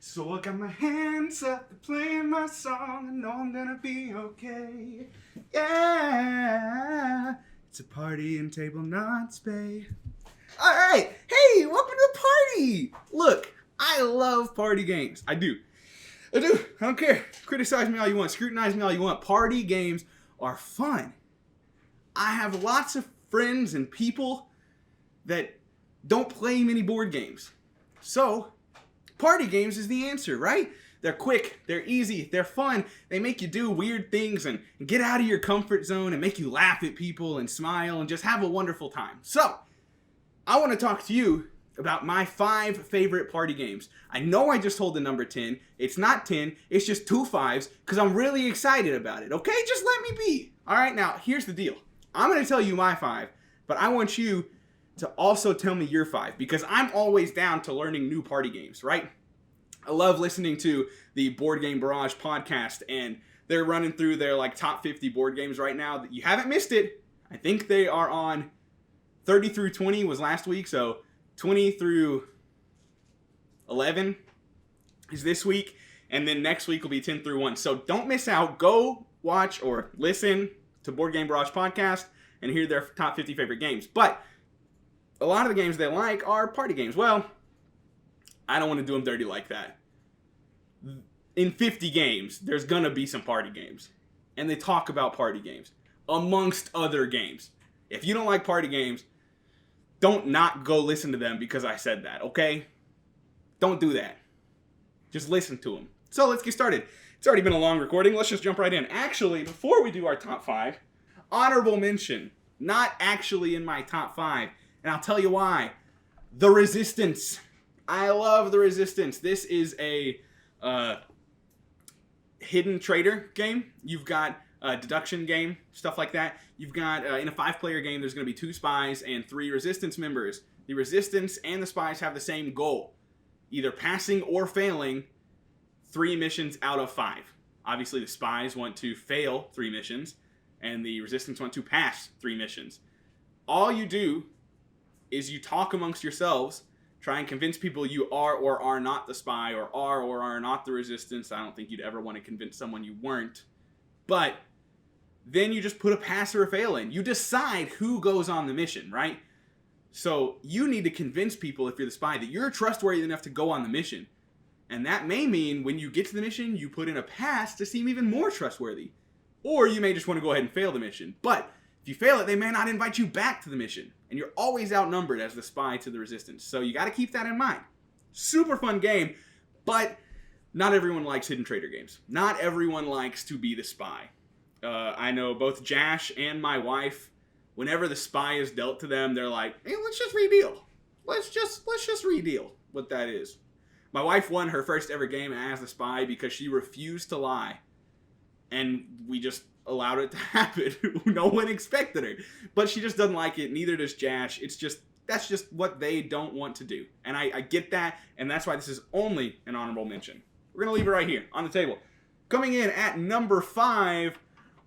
So I got my hands up, playing my song. I know I'm gonna be okay. Yeah, it's a party in Table Knots Bay. All right, hey, welcome to the party. Look, I love party games. I do. I don't care. Criticize me all you want. Scrutinize me all you want. Party games are fun. I have lots of friends and people that don't play many board games. So, party games is the answer, right? They're quick, they're easy, they're fun. They make you do weird things and get out of your comfort zone and make you laugh at people and smile and just have a wonderful time. So, I want to talk to you about my 5 favorite party games. I know I just told the number 10. It's not 10, it's just 2 5s because I'm really excited about it, okay? Just let me be. All right, now, here's the deal. I'm going to tell you my 5, but I want you to also tell me your 5 because I'm always down to learning new party games, right? I love listening to the Board Game Barrage podcast, and they're running through their top 50 board games right now. You haven't missed it. I think they are on 30 through 20 was last week, so 20 through 11 is this week, and then next week will be 10 through 1. So don't miss out. Go watch or listen to Board Game Barrage podcast and hear their top 50 favorite games. But a lot of the games they like are party games. Well, I don't want to do them dirty like that. In 50 games, there's going to be some party games. And they talk about party games, amongst other games. If you don't like party games, don't not go listen to them because I said that, okay? Don't do that. Just listen to them. So let's get started. It's already been a long recording. Let's just jump right in. Actually, before we do our top 5, honorable mention. Not actually in my top 5. And I'll tell you why. The Resistance. I love The Resistance. This is a hidden trader game. You've got a deduction game, stuff like that. You've got, in a 5-player game, there's going to be 2 spies and 3 Resistance members. The Resistance and the spies have the same goal. Either passing or failing 3 missions out of 5. Obviously, the spies want to fail 3 missions, and the Resistance want to pass 3 missions. All you do is you talk amongst yourselves, try and convince people you are or are not the spy, or are not the Resistance. I don't think you'd ever want to convince someone you weren't. But then you just put a pass or a fail in. You decide who goes on the mission, right? So you need to convince people, if you're the spy, that you're trustworthy enough to go on the mission. And that may mean when you get to the mission, you put in a pass to seem even more trustworthy. Or you may just want to go ahead and fail the mission. But if you fail it, they may not invite you back to the mission. And you're always outnumbered as the spy to the Resistance. So you got to keep that in mind. Super fun game, but not everyone likes hidden trader games. Not everyone likes to be the spy. I know both Jash and my wife, whenever the spy is dealt to them, they're like, hey, let's just redeal. Let's just redeal what that is. My wife won her first ever game as the spy because she refused to lie. And we just allowed it to happen. No one expected her. But she just doesn't like it. Neither does Jash. That's just what they don't want to do. And I get that. And that's why this is only an honorable mention. We're going to leave it right here on the table. Coming in at number 5,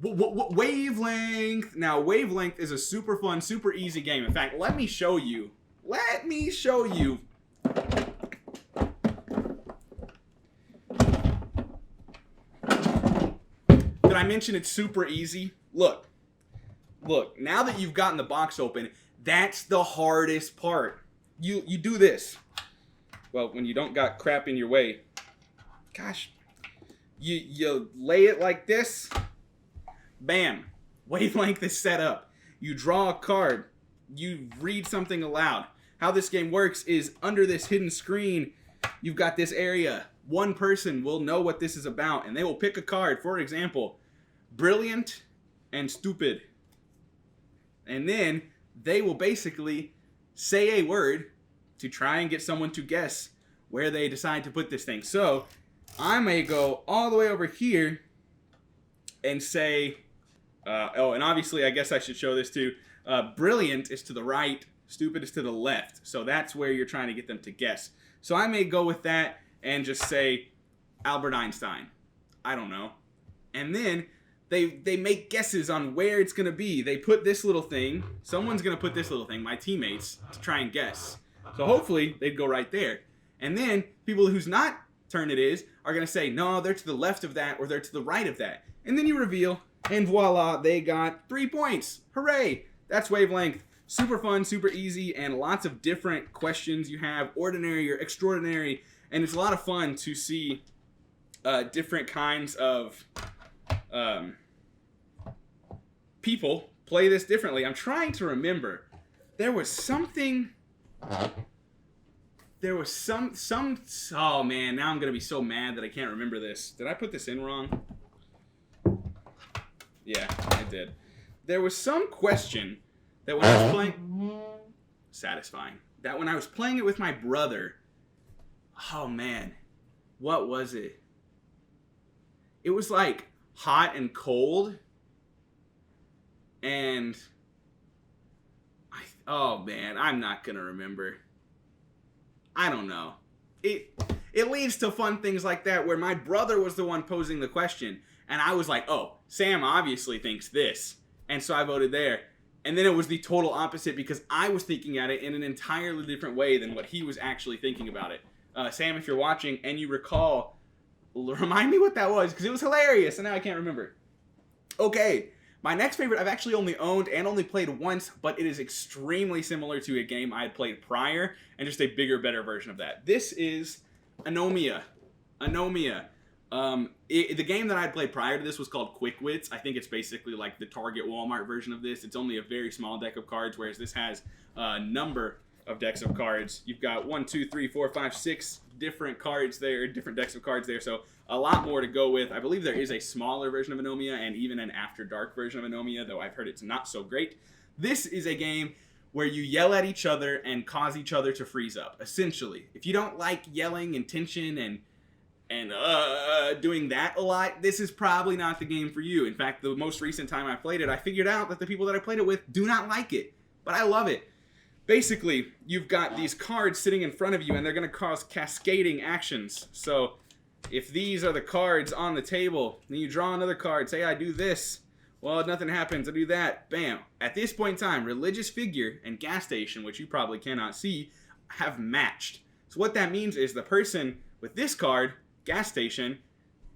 Wavelength. Now, Wavelength is a super fun, super easy game. In fact, let me show you. Did I mention it's super easy? Look, now that you've gotten the box open, that's the hardest part. You do this. Well, when you don't got crap in your way, gosh, you lay it like this, bam, Wavelength is set up. You draw a card, you read something aloud. How this game works is under this hidden screen, you've got this area. One person will know what this is about, and they will pick a card. For example, Brilliant and Stupid. And then they will basically say a word to try and get someone to guess where they decide to put this thing. So I may go all the way over here and say, and obviously I guess I should show this too. Brilliant is to the right, Stupid is to the left. So that's where you're trying to get them to guess. So I may go with that and just say Albert Einstein. I don't know. And then they make guesses on where it's going to be. They put this little thing. Someone's going to put this little thing, my teammates, to try and guess. So hopefully they'd go right there. And then people who's not turn it is are going to say, no, they're to the left of that or they're to the right of that. And then you reveal, and voila, they got 3 points. Hooray! That's Wavelength. Super fun, super easy, and lots of different questions you have, ordinary or extraordinary, and it's a lot of fun to see different kinds of people play this differently. I'm trying to remember. There was some, oh man, now I'm going to be so mad that I can't remember this. Did I put this in wrong? Yeah, I did. There was some question that when I was playing, satisfying, that when I was playing it with my brother, oh man, what was it? It was like hot and cold, and oh man, I'm not gonna remember. I don't know. It leads to fun things like that where my brother was the one posing the question, and I was like, oh, Sam obviously thinks this, and so I voted there. And then it was the total opposite because I was thinking at it in an entirely different way than what he was actually thinking about it. Sam, if you're watching and you recall, remind me what that was because it was hilarious and now I can't remember. Okay, my next favorite I've actually only owned and only played once, but it is extremely similar to a game I had played prior and just a bigger, better version of that. This is Anomia. The game that I had played prior to this was called Quick Wits. I think it's basically like the Target Walmart version of this. It's only a very small deck of cards, whereas this has a number of decks of cards. You've got 1, 2, 3, 4, 5, 6 different cards there, different decks of cards there, so a lot more to go with. I believe there is a smaller version of Anomia and even an After Dark version of Anomia, though I've heard it's not so great. This is a game where you yell at each other and cause each other to freeze up, essentially. If you don't like yelling and tension and doing that a lot, this is probably not the game for you. In fact, the most recent time I played it, I figured out that the people that I played it with do not like it, but I love it. Basically, you've got these cards sitting in front of you, and they're going to cause cascading actions. So, if these are the cards on the table, then you draw another card, say I do this, well, nothing happens, I do that, bam. At this point in time, Religious Figure and Gas Station, which you probably cannot see, have matched. So what that means is the person with this card, Gas Station,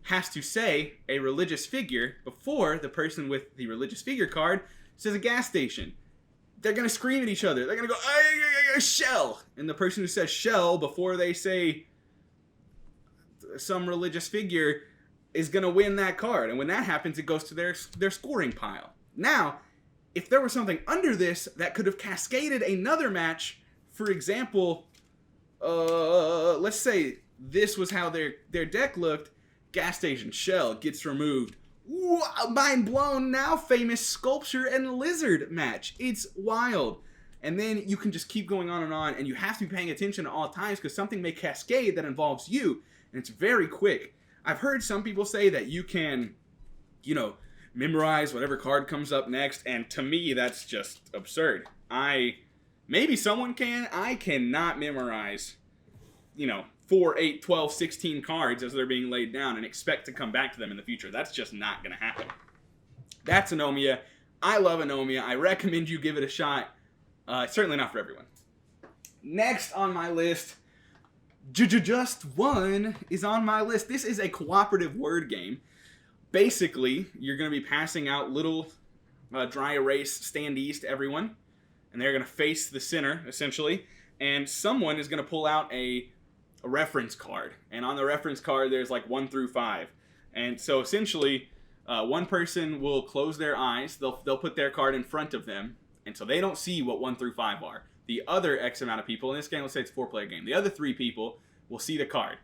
has to say a religious figure before the person with the religious figure card says a gas station. They're going to scream at each other. They're going to go, Shell! And the person who says Shell before they say some religious figure is going to win that card. And when that happens, it goes to their scoring pile. Now, if there was something under this that could have cascaded another match, for example, let's say this was how their deck looked. Gas Station Shell gets removed. Wow, mind blown, now famous Sculpture and Lizard match. It's wild. And then you can just keep going on, and you have to be paying attention at all times because something may cascade that involves you, and it's very quick. I've heard some people say that you can, memorize whatever card comes up next, and to me, that's just absurd. Maybe someone can. I cannot memorize, 4, 8, 12, 16 cards as they're being laid down and expect to come back to them in the future. That's just not going to happen. That's Anomia. I love Anomia. I recommend you give it a shot. Certainly not for everyone. Next on my list, Just One is on my list. This is a cooperative word game. Basically, you're going to be passing out little dry erase standees to everyone, and they're going to face the center, essentially, and someone is going to pull out a reference card, and on the reference card there's like 1 through 5, and so essentially one person will close their eyes, they'll put their card in front of them, and so they don't see what 1 through 5 are. The other X amount of people, in this game, let's say it's a 4-player game, the other 3 people will see the card.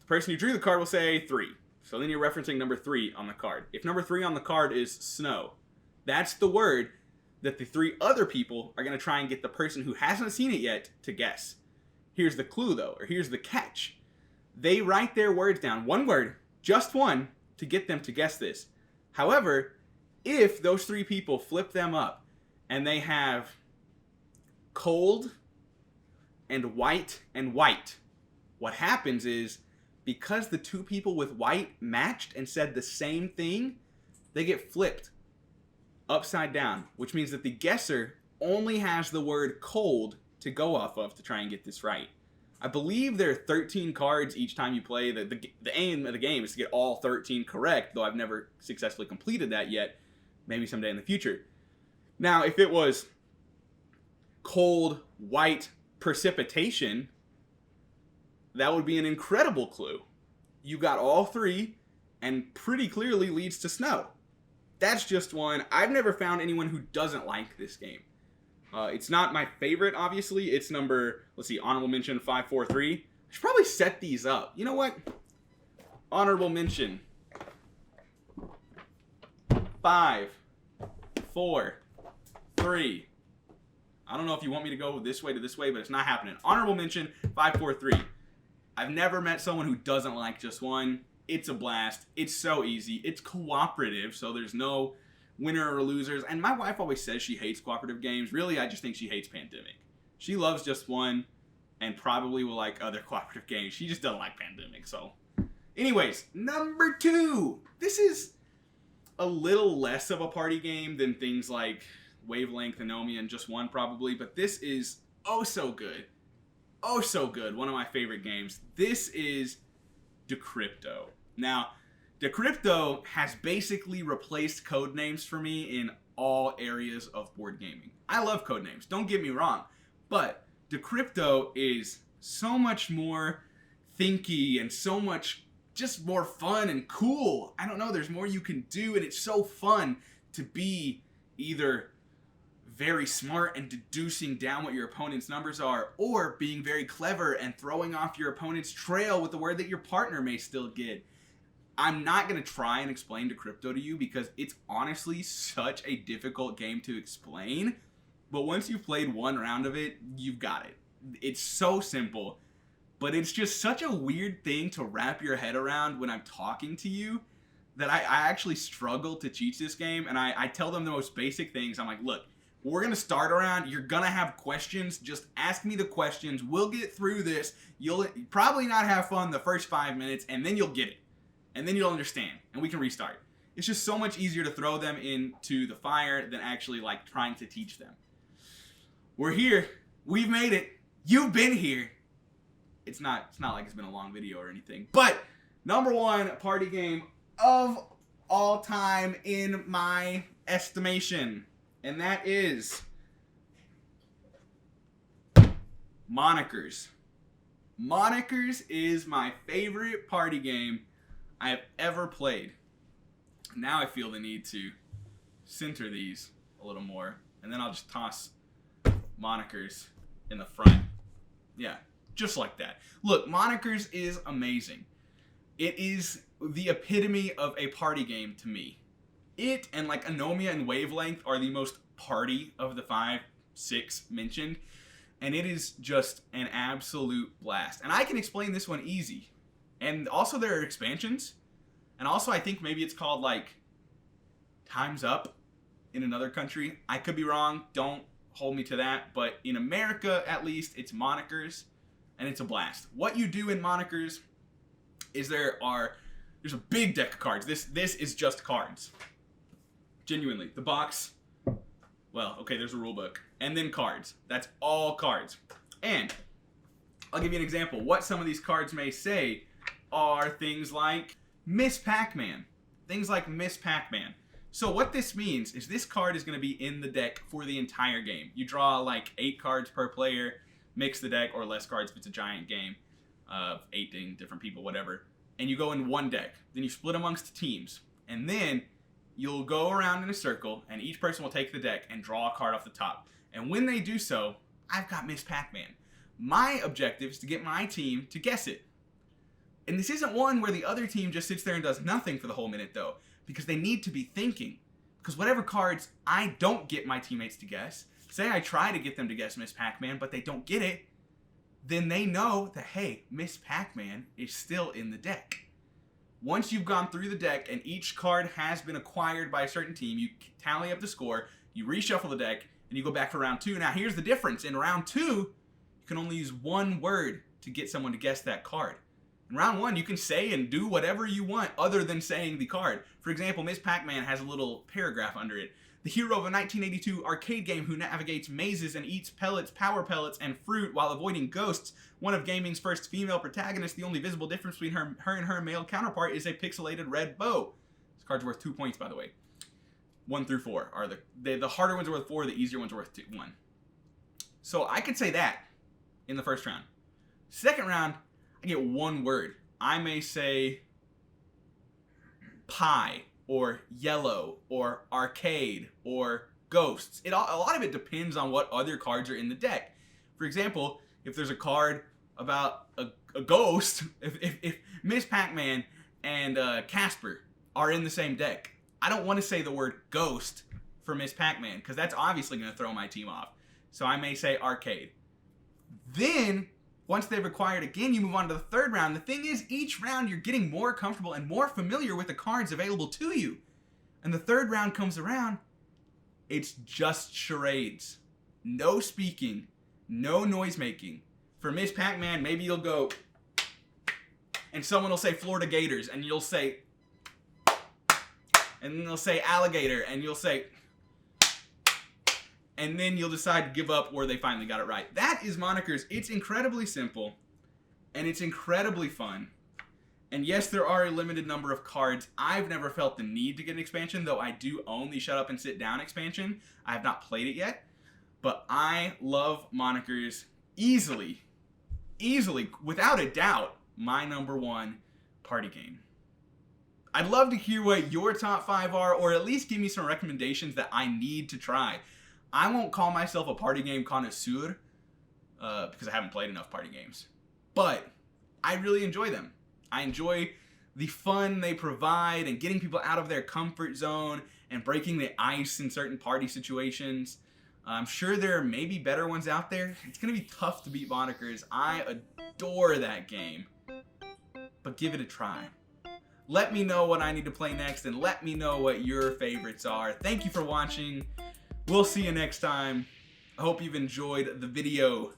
The person who drew the card will say 3, so then you're referencing number 3 on the card. If number 3 on the card is snow, that's the word that the 3 other people are going to try and get the person who hasn't seen it yet to guess. Here's the clue, though, or here's the catch. They write their words down, one word, just one, to get them to guess this. However, if those 3 people flip them up and they have cold and white, what happens is, because the 2 people with white matched and said the same thing, they get flipped upside down, which means that the guesser only has the word cold to go off of to try and get this right. I believe there are 13 cards each time you play. The aim of the game is to get all 13 correct, though I've never successfully completed that yet. Maybe someday in the future. Now, if it was cold, white, precipitation, that would be an incredible clue. You got all 3, and pretty clearly leads to snow. That's just one. I've never found anyone who doesn't like this game. It's not my favorite, obviously. It's number, let's see, honorable mention 543. I should probably set these up. You know what? Honorable mention 5, 4, 3. I don't know if you want me to go this way to this way, but it's not happening. Honorable mention 543. I've never met someone who doesn't like just one. It's a blast. It's so easy. It's cooperative, so there's no winner or losers. And my wife always says she hates cooperative games. Really, I just think she hates Pandemic. She loves just one and probably will like other cooperative games. She just doesn't like Pandemic. So anyways, number 2. This is a little less of a party game than things like Wavelength, Anomia, and Just One probably. But this is oh so good. Oh so good. One of my favorite games. This is Decrypto. Now, Decrypto has basically replaced Codenames for me in all areas of board gaming. I love Codenames, don't get me wrong, but Decrypto is so much more thinky and so much just more fun and cool. I don't know, there's more you can do, and it's so fun to be either very smart and deducing down what your opponent's numbers are, or being very clever and throwing off your opponent's trail with the word that your partner may still get. I'm not going to try and explain Decrypto to you because it's honestly such a difficult game to explain. But once you've played one round of it, you've got it. It's so simple, but it's just such a weird thing to wrap your head around when I'm talking to you that I actually struggle to teach this game. And I tell them the most basic things. I'm like, look, we're going to start around. You're going to have questions. Just ask me the questions. We'll get through this. You'll probably not have fun the first 5 minutes, and then you'll get it. And then you'll understand, and we can restart. It's just so much easier to throw them into the fire than actually like trying to teach them. We're here. We've made it. You've been here. It's not like it's been a long video or anything. But number 1 party game of all time in my estimation. And that is Monikers. Monikers is my favorite party game I have ever played. Now I feel the need to center these a little more, and then I'll just toss Monikers in the front. Yeah, just like that. Look, Monikers is amazing. It is the epitome of a party game to me. It and like Anomia and Wavelength are the most party of the 5, 6 mentioned, and it is just an absolute blast. And I can explain this one easy. And also there are expansions. And also I think maybe it's called like Time's Up in another country. I could be wrong. Don't hold me to that. But in America, at least, it's Monikers. And it's a blast. What you do in Monikers is there's a big deck of cards. This is just cards. Genuinely. The box, well, okay, there's a rule book. And then cards. That's all cards. And I'll give you an example. What some of these cards may say are things like Miss Pac-Man. Things like Miss Pac-Man. So what this means is this card is going to be in the deck for the entire game. You draw like 8 cards per player, mix the deck, or less cards if it's a giant game of 8 different people, whatever. And you go in one deck. Then you split amongst teams. And then you'll go around in a circle, and each person will take the deck and draw a card off the top. And when they do so, I've got Miss Pac-Man. My objective is to get my team to guess it. And this isn't one where the other team just sits there and does nothing for the whole minute, though, because they need to be thinking. Because whatever cards I don't get my teammates to guess, say I try to get them to guess Miss Pac-Man, but they don't get it, then they know that, hey, Miss Pac-Man is still in the deck. Once you've gone through the deck and each card has been acquired by a certain team, you tally up the score, you reshuffle the deck, and you go back for round 2. Now, here's the difference. In round 2, you can only use one word to get someone to guess that card. In round 1, you can say and do whatever you want other than saying the card. For example, Miss Pac-Man has a little paragraph under it the hero of a 1982 arcade game who navigates mazes and eats pellets, power pellets, and fruit while avoiding ghosts. One of gaming's first female protagonists. The only visible difference between her and her male counterpart is a pixelated red bow. This card's worth 2 points, by the way. 1 through 4 are the harder ones are worth 4, the easier ones are worth 1. So I could say that in the first round. Second round, I get one word. I may say pie, or yellow, or arcade, or ghosts. A lot of it depends on what other cards are in the deck. For example, if there's a card about a ghost, if Miss Pac-Man and Casper are in the same deck, I don't want to say the word ghost for Miss Pac-Man, because that's obviously going to throw my team off. So I may say arcade. Then, once they've acquired again, you move on to the third round. The thing is, each round you're getting more comfortable and more familiar with the cards available to you. And the third round comes around, it's just charades. No speaking, no noise making. For Miss Pac-Man, maybe you'll go, and someone will say Florida Gators, and you'll say, and then they'll say alligator, and you'll say, and then you'll decide to give up or they finally got it right. That is Monikers. It's incredibly simple, and it's incredibly fun. And yes, there are a limited number of cards. I've never felt the need to get an expansion, though I do own the Shut Up and Sit Down expansion. I have not played it yet, but I love Monikers. Easily, without a doubt, my #1 party game. I'd love to hear what your top 5 are, or at least give me some recommendations that I need to try. I won't call myself a party game connoisseur because I haven't played enough party games, but I really enjoy them. I enjoy the fun they provide and getting people out of their comfort zone and breaking the ice in certain party situations. I'm sure there are maybe better ones out there. It's going to be tough to beat Monikers. I adore that game, but give it a try. Let me know what I need to play next, and let me know what your favorites are. Thank you for watching. We'll see you next time. I hope you've enjoyed the video.